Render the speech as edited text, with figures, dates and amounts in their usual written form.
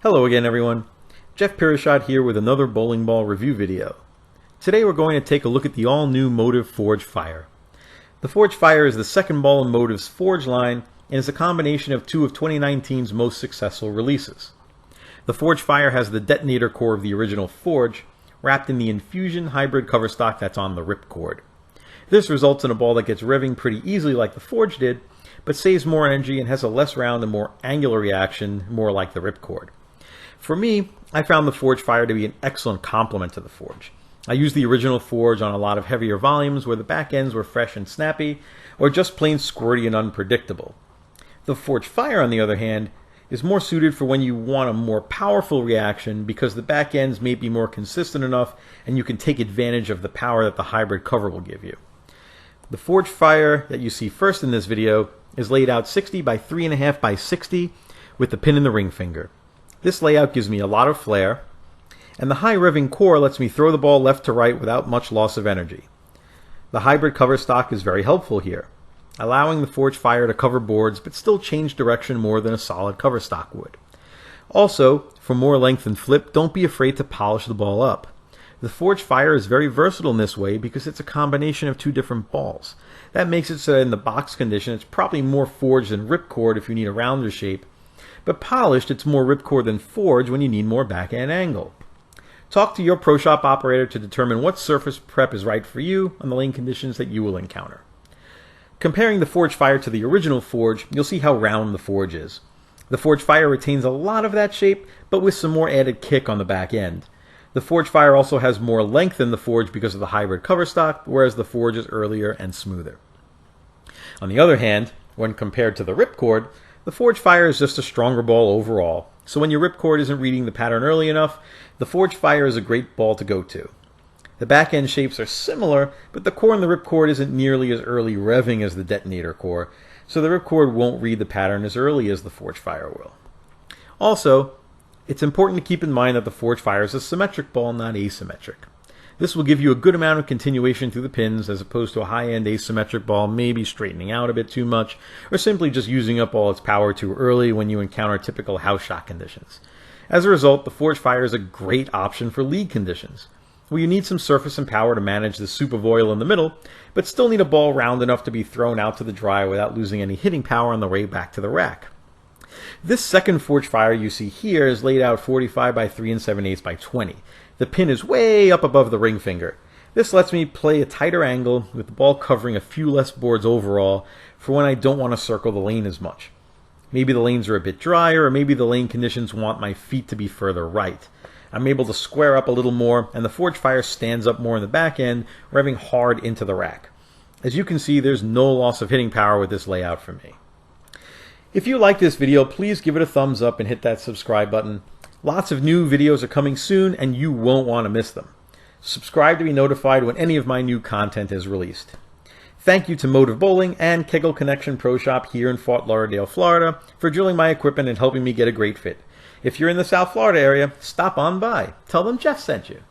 Hello again everyone, Jeff Piroozshad here with another bowling ball review video. Today we're going to take a look at the all-new MOTIV Forge Fire. The Forge Fire is the second ball in MOTIV's Forge line and is a combination of two of 2019's most successful releases. The Forge Fire has the detonator core of the original Forge wrapped in the infusion hybrid cover stock that's on the Ripcord. This results in a ball that gets revving pretty easily like the Forge did, but saves more energy and has a less round and more angular reaction, more like the Ripcord. For me, I found the Forge Fire to be an excellent complement to the Forge. I used the original Forge on a lot of heavier volumes where the back ends were fresh and snappy, or just plain squirty and unpredictable. The Forge Fire, on the other hand, is more suited for when you want a more powerful reaction because the back ends may be more consistent enough and you can take advantage of the power that the hybrid cover will give you. The Forge Fire that you see first in this video is laid out 60 by 3.5 by 60 with the pin in the ring finger. This layout gives me a lot of flair, and the high revving core lets me throw the ball left to right without much loss of energy. The hybrid cover stock is very helpful here, allowing the Forge Fire to cover boards but still change direction more than a solid cover stock would. Also, for more length and flip, don't be afraid to polish the ball up. The Forge Fire is very versatile in this way because it's a combination of two different balls. That makes it so that in the box condition it's probably more Forge than Ripcord if you need a rounder shape, but polished it's more Ripcord than Forge when you need more backhand angle. Talk to your Pro Shop operator to determine what surface prep is right for you on the lane conditions that you will encounter. Comparing the Forge Fire to the original Forge, you'll see how round the Forge is. The Forge Fire retains a lot of that shape, but with some more added kick on the back end. The Forge Fire also has more length than the Forge because of the hybrid cover stock, whereas the Forge is earlier and smoother. On the other hand, when compared to the Ripcord, the Forge Fire is just a stronger ball overall, so when your Ripcord isn't reading the pattern early enough, the Forge Fire is a great ball to go to. The back end shapes are similar, but the core in the Ripcord isn't nearly as early revving as the detonator core, so the Ripcord won't read the pattern as early as the Forge Fire will. Also, it's important to keep in mind that the Forge Fire is a symmetric ball, not asymmetric. This will give you a good amount of continuation through the pins as opposed to a high-end asymmetric ball maybe straightening out a bit too much or simply just using up all its power too early when you encounter typical house shot conditions. As a result, the Forge Fire is a great option for league conditions, where you need some surface and power to manage the soup of oil in the middle, but still need a ball round enough to be thrown out to the dry without losing any hitting power on the way back to the rack. This second Forge Fire you see here is laid out 45 by 3 7/8 by 20. The pin is way up above the ring finger. This lets me play a tighter angle with the ball covering a few less boards overall for when I don't want to circle the lane as much. Maybe the lanes are a bit drier, or maybe the lane conditions want my feet to be further right. I'm able to square up a little more, and the Forge Fire stands up more in the back end, revving hard into the rack. As you can see, there's no loss of hitting power with this layout for me. If you like this video, please give it a thumbs up and hit that subscribe button. Lots of new videos are coming soon, and you won't want to miss them. Subscribe to be notified when any of my new content is released. Thank you to MOTIV Bowling and Kegel Connection Pro Shop here in Fort Lauderdale, Florida for drilling my equipment and helping me get a great fit. If you're in the South Florida area, stop on by. Tell them Jeff sent you.